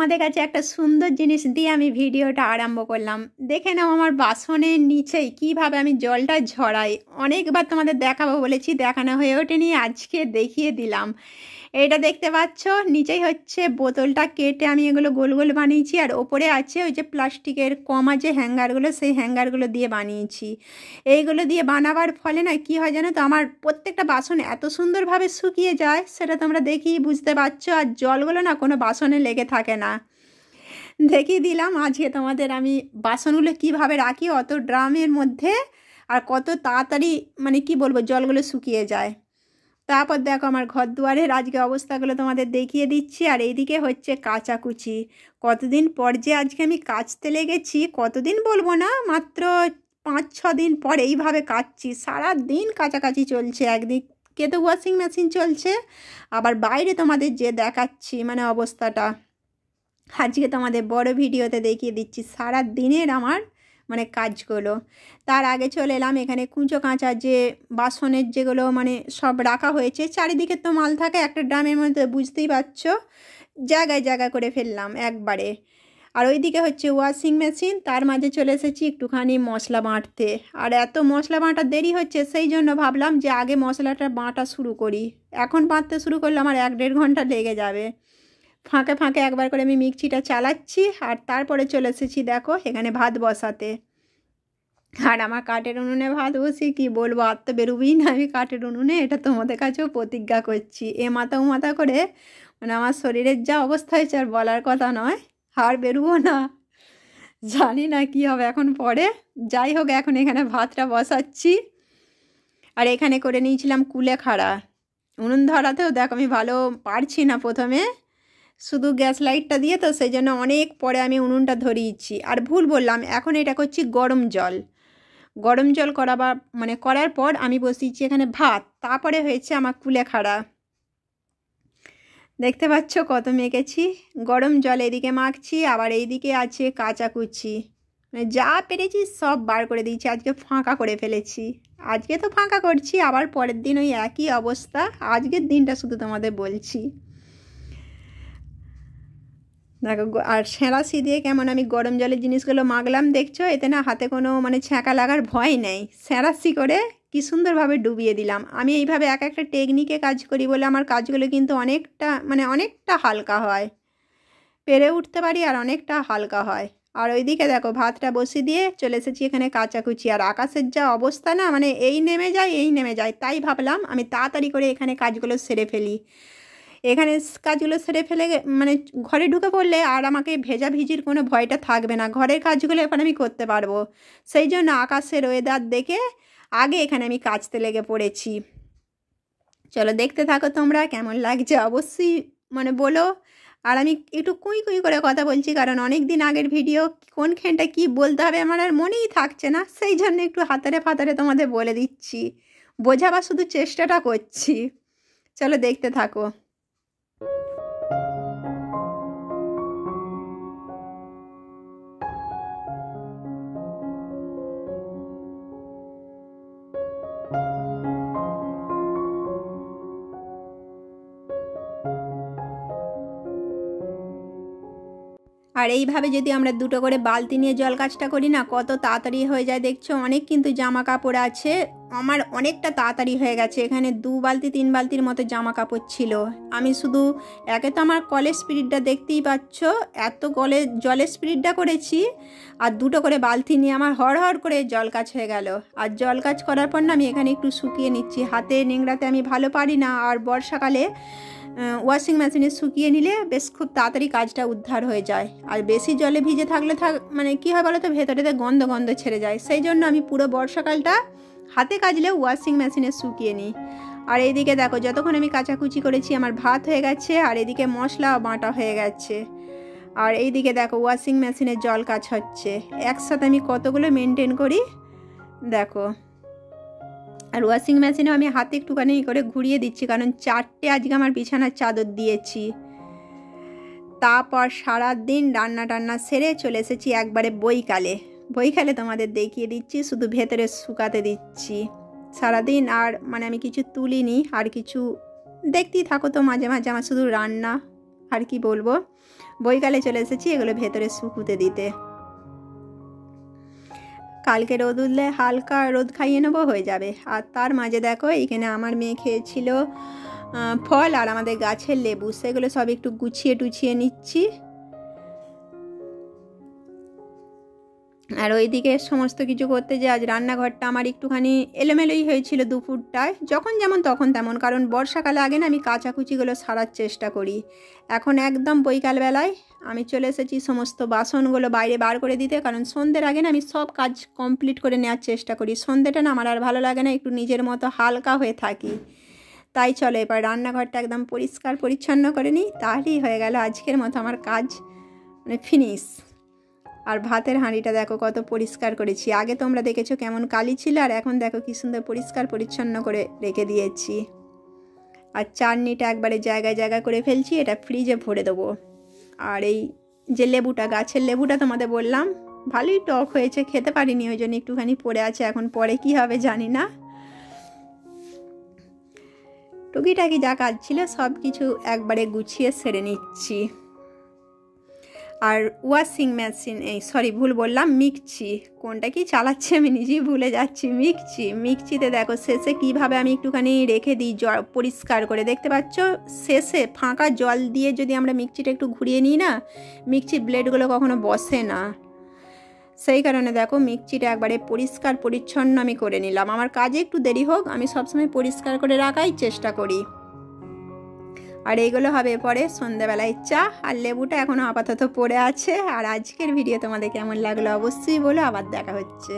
তোমাদের কাছে একটা সুন্দর জিনিস দিয়ে আমি ভিডিওটা আরম্ভ করলাম। দেখে নাও আমার বাসনের নিচেই কিভাবে আমি জলটা ঝরাই। অনেকবার তোমাদের দেখাবো বলেছি, দেখানো হয়ে ওঠেনি, আজকে দেখিয়ে দিলাম। এটা দেখতে পাচ্ছ, নিচেই হচ্ছে বোতলটা কেটে আমি এগুলো গোল গোল বানিয়েছি, আর ওপরে আছে ওই যে প্লাস্টিকের কমা যে হ্যাঙ্গারগুলো, সেই হ্যাঙ্গারগুলো দিয়ে বানিয়েছি। এইগুলো দিয়ে বানাবার ফলে না কী হয় জানো তো, আমার প্রত্যেকটা বাসন এত সুন্দরভাবে শুকিয়ে যায়, সেটা তোমরা দেখেই বুঝতে পারছো। আর জলগুলো না কোনো বাসনে লেগে থাকে না। দেখিয়ে দিলাম আজকে তোমাদের আমি বাসনগুলো কিভাবে রাখি অত ড্রামের মধ্যে, আর কত তাড়াতাড়ি মানে কি বলবো জলগুলো শুকিয়ে যায়। তারপর দেখো আমার ঘর দুয়ারের আজকে অবস্থাগুলো তোমাদের দেখিয়ে দিচ্ছি। আর এইদিকে হচ্ছে কাচাকুচি। কতদিন পর যে আজকে আমি কাচতে লেগেছি, কতদিন বলবো না, মাত্র 5-6 দিন পর এইভাবে কাচছি। সারা দিন কাচাকাচি চলছে, একদিকে তো ওয়াশিং মেশিন চলছে, আবার বাইরে তোমাদের যে দেখাচ্ছি মানে অবস্থাটা আজকে তোমাদের বড় ভিডিওতে দেখিয়ে দিচ্ছি সারা দিনের আমার মানে কাজগুলো। তার আগে চলে এলাম এখানে কুঁচো কাঁচা যে বাসনের যেগুলো মানে সব রাখা হয়েছে, চারিদিকে তো মাল থাকে একটা ড্রামের মধ্যে, বুঝতেই পারছো, জায়গায় জায়গা করে ফেললাম একবারে। আর ওইদিকে হচ্ছে ওয়াশিং মেশিন, তার মাঝে চলে এসেছি একটুখানি মশলা বাঁটতে। আর এত মশলা বাঁটার দেরি হচ্ছে, সেই জন্য ভাবলাম যে আগে মশলাটা বাঁটা শুরু করি। এখন বাঁটতে শুরু করলে আমার 1-1.5 ঘন্টা লেগে যাবে। ফাঁকে ফাঁকে একবার করে আমি মিক্সিটা চালাচ্ছি, আর তারপরে চলে এসেছি দেখো এখানে ভাত বসাতে। আর আমার কাঠের উনুনে ভাত বসি, কি বলবো, আর তো বেরোবেই না আমি কাঠের উনুনে, এটা তোমাদের কাছেও প্রতিজ্ঞা করছি। এ মাথা ও মাথা করে মানে আমার শরীরের যা অবস্থা হয়েছে আর বলার কথা নয়, আর বেরোবো না। জানি না কি হবে এখন পরে, যাই হোক এখন এখানে ভাতটা বসাচ্ছি। আর এখানে করে নিয়েছিলাম কুলেখাড়া। উনুন ধরাতেও দেখো আমি ভালো পারছি না প্রথমে, শুধু গ্যাস লাইটটা দিয়ে, তো সেই জন্য অনেক পরে আমি উনুনটা ধরিয়েছি। আর ভুল বললাম, এখন এটা করছি গরম জল। গরম জল করার পর আমি বসিয়েছি এখানে ভাত, তারপরে হয়েছে আমার কুলেখাড়া। দেখতে পাচ্ছ কত মেখেছি, গরম জল এদিকে মাখছি, আবার এইদিকে আছে কাচাকুচি, মানে যা পেরেছি সব বার করে দিয়েছি। আজকে ফাঁকা করে ফেলেছি, আজকে তো ফাঁকা করছি, আবার পরের দিন ওই একই অবস্থা। আজকের দিনটা শুধু তোমাদের বলছি। দেখো আর সেঁড়াশি দিয়ে কেমন আমি গরম জলের জিনিসগুলো মাখলাম, দেখছো, এতে না হাতে কোনো মানে ছ্যাঁকা লাগার ভয় নেই। সেঁড়াশি করে কি সুন্দরভাবে ডুবিয়ে দিলাম। আমি এইভাবে এক একটা টেকনিকে কাজ করি বলে আমার কাজগুলো কিন্তু অনেকটা হালকা হয়, পেরে উঠতে পারি, আর অনেকটা হালকা হয়। আর ওইদিকে দেখো ভাতটা বসিয়ে দিয়ে চলে এসেছি এখানে কাচাকুচি। আর আকাশের যা অবস্থা না, মানে এই নেমে যায়, তাই ভাবলাম আমি তাড়াতাড়ি করে এখানে কাজগুলো সেরে ফেলি। এখানে কাজগুলো সেরে ফেলে মানে ঘরে ঢুকে পড়লে আর আমাকে ভেজাভিজির কোনো ভয়টা থাকবে না, ঘরের কাজগুলো এখন আমি করতে পারবো। সেই জন্য আকাশের ওয়েদার দেখে আগে এখানে আমি কাচতে লেগে পড়েছি। চলো দেখতে থাকো তোমরা, কেমন লাগছে অবশ্যই মানে বলো। আর আমি একটু কুই কুই করে কথা বলছি, কারণ অনেক দিন আগের ভিডিও, কোনখানটা কি বলতে হবে আমার আর মনেই থাকছে না, সেই জন্য একটু হাতারে ফাতারে তোমাদের বলে দিচ্ছি, বোঝাবার শুধু চেষ্টাটা করছি। চলো দেখতে থাকো। আর এইভাবে যদি আমরা দুটো করে বালতি নিয়ে জল কাজটা করি না, কত তাড়াতাড়ি হয়ে যায়। দেখছো অনেক কিন্তু জামা কাপড় আছে, আমার অনেকটা তাড়াতাড়ি হয়ে গেছে। এখানে 2 বালতি 3 বালতির মতো জামা কাপড় ছিল। আমি শুধু একে তো আমার কলের স্পিডটা দেখতেই পাচ্ছ, এত জলের স্পিডটা করেছি, আর দুটো করে বালতি নিয়ে আমার হড় করে জল কাজ হয়ে গেল। আর জল কাজ করার পর না আমি এখানে একটু শুকিয়ে নিচ্ছি, হাতে নোংরাতে আমি ভালো পারি না। আর বর্ষাকালে ওয়াশিং মেশিনে শুকিয়ে নিলে বেশ খুব তাড়াতাড়ি কাজটা উদ্ধার হয়ে যায়। আর বেশি জলে ভিজে থাকলে মানে কী হয় বলো তো, ভেতরেতে গন্ধ ছেড়ে যায়। সেই জন্য আমি পুরো বর্ষাকালটা হাতে কাচলে ওয়াশিং মেশিনে শুকিয়ে নিই। আর এইদিকে দেখো যতক্ষণ আমি কাচাকুচি করেছি আমার ভাত হয়ে গেছে, আর এদিকে মশলা বাটা হয়ে গেছে। আর এইদিকে দেখো ওয়াশিং মেশিনের জল কাজ হচ্ছে। একসাথে আমি কতগুলো মেনটেন করি দেখো। আর ওয়াশিং মেশিনেও আমি হাতে একটুখানি করে ঘুরিয়ে দিচ্ছি, কারণ 4টে আজকে আমার বিছানার চাদর দিয়েছি। তারপর সারাদিন রান্না টান্না সেরে চলে এসেছি একবারে বইকালে তোমাদের দেখিয়ে দিচ্ছি, শুধু ভেতরে শুকাতে দিচ্ছি সারাদিন। আর মানে আমি কিছু তুলিনি, আর কিছু দেখতেই থাকো তো, মাঝে মাঝে আমার শুধু রান্না আর কি বলবো, বৈকালে চলে এসেছি এগুলো ভেতরে শুকুতে দিতে। কালকে রোদ উঠলে হালকা রোদ খাইয়ে নেবো, হয়ে যাবে। আর তার মাঝে দেখো এইখানে আমার মেয়ে খেয়েছিল ফল আর আমাদের গাছের লেবু, সেগুলো সব একটু গুছিয়ে টুছিয়ে নিচ্ছি। আর ওইদিকে সমস্ত কিছু করতে যে আজ রান্নাঘরটা আমার একটুখানি এলোমেলোই হয়েছিল দুপুরটায়, যখন যেমন তখন তেমন, কারণ বর্ষাকালে আগে না আমি কাচাকুচিগুলো সারার চেষ্টা করি। এখন একদম বৈকালবেলায় আমি চলে এসেছি সমস্ত বাসনগুলো বাইরে বার করে দিতে, কারণ সন্ধ্যের আগে না আমি সব কাজ কমপ্লিট করে নেওয়ার চেষ্টা করি। সন্ধ্যেটা না আমার আর ভালো লাগে না, একটু নিজের মতো হালকা হয়ে থাকি। তাই চলো এবার রান্নাঘরটা একদম পরিষ্কার পরিচ্ছন্ন করে নিই, তাহলেই হয়ে গেল আজকের মতো আমার কাজ মানে ফিনিশ। আর ভাতের হাঁড়িটা দেখো কত পরিষ্কার করেছি, আগে তোমরা দেখেছো কেমন কালি ছিল, আর এখন দেখো কি সুন্দর পরিষ্কার পরিচ্ছন্ন করে রেখে দিয়েছি। আর চাটনিটা একবারে জায়গায় জায়গা করে ফেলছি, এটা ফ্রিজে ভরে দেবো। আর এই যে লেবুটা, গাছের লেবুটা তোমাদের বললাম ভালোই টক হয়েছে, খেতে পারিনি ওই জন্য একটুখানি পড়ে আছে, এখন পরে কি হবে জানি না। টুকিটাকি যা কাজ ছিল সব কিছু একবারে গুছিয়ে সেরে নিচ্ছি। আর ওয়াশিং মেশিন, সরি ভুল বললাম, মিক্সি, কোনটা কি চালাচ্ছি আমি নিজেই ভুলে যাচ্ছি। মিক্সিতে দেখো শেষে কিভাবে আমি একটুখানি রেখে দিই জল পরিষ্কার করে, দেখতে পাচ্ছ শেষে ফাঁকা জল দিয়ে যদি আমরা মিক্সিটা একটু ঘুরিয়ে নিই না, মিক্সির ব্লেডগুলো কখনো বসে না। সেই কারণে দেখো মিক্সিটা একবারে পরিষ্কার পরিচ্ছন্ন আমি করে নিলাম। আমার কাজে একটু দেরি হোক, আমি সবসময় পরিষ্কার করে রাখাই চেষ্টা করি। আর এইগুলো হবে পরে সন্ধ্যাবেলায় চা, আর লেবুটা এখনও আপাতত পড়ে আছে। আর আজকের ভিডিও তোমাদের কেমন লাগলো অবশ্যই বলো, আবার দেখা হচ্ছে।